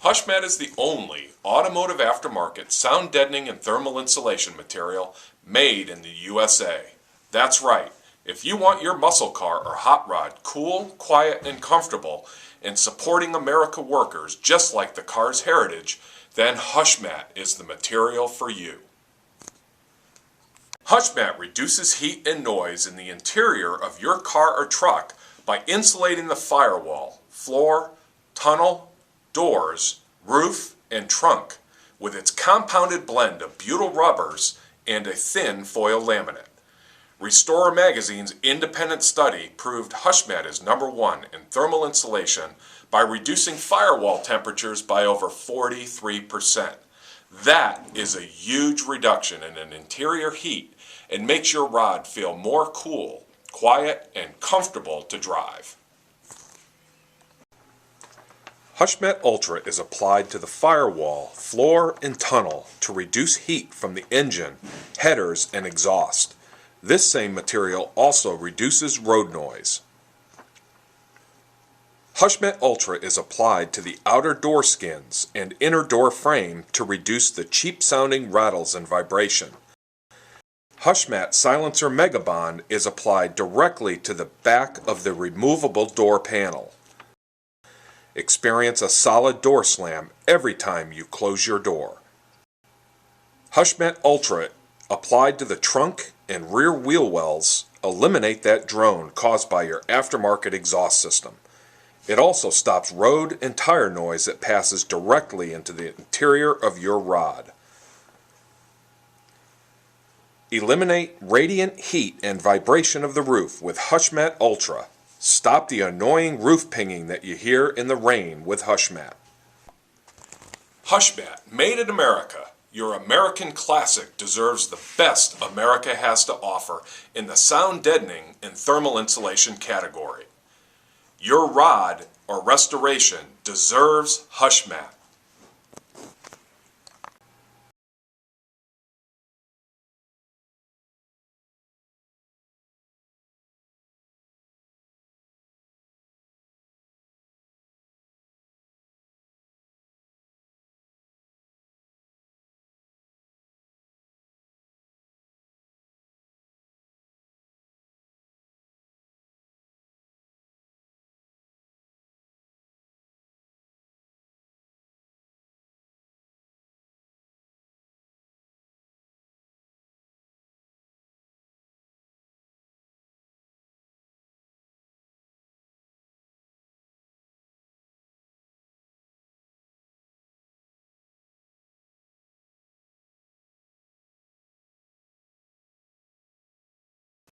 HushMat is the only automotive aftermarket sound deadening and thermal insulation material made in the USA. That's right. If you want your muscle car or hot rod cool, quiet, and comfortable and supporting America workers just like the car's heritage, then HushMat is the material for you. HushMat reduces heat and noise in the interior of your car or truck by insulating the firewall, floor, tunnel, doors, roof, and trunk with its compounded blend of butyl rubbers and a thin foil laminate. Restorer Magazine's independent study proved HushMat is #1 in thermal insulation by reducing firewall temperatures by over 43%. That is a huge reduction in an interior heat and makes your rod feel more cool, quiet, and comfortable to drive. HushMat Ultra is applied to the firewall, floor, and tunnel to reduce heat from the engine, headers, and exhaust. This same material also reduces road noise. HushMat Ultra is applied to the outer door skins and inner door frame to reduce the cheap-sounding rattles and vibration. HushMat Silencer Megabond is applied directly to the back of the removable door panel. Experience a solid door slam every time you close your door. HushMat Ultra applied to the trunk and rear wheel wells eliminate that drone caused by your aftermarket exhaust system. It also stops road and tire noise that passes directly into the interior of your rod. Eliminate radiant heat and vibration of the roof with HushMat Ultra. Stop the annoying roof pinging that you hear in the rain with HushMat. HushMat, made in America. Your American classic deserves the best America has to offer in the sound deadening and thermal insulation category. Your rod or restoration deserves HushMat.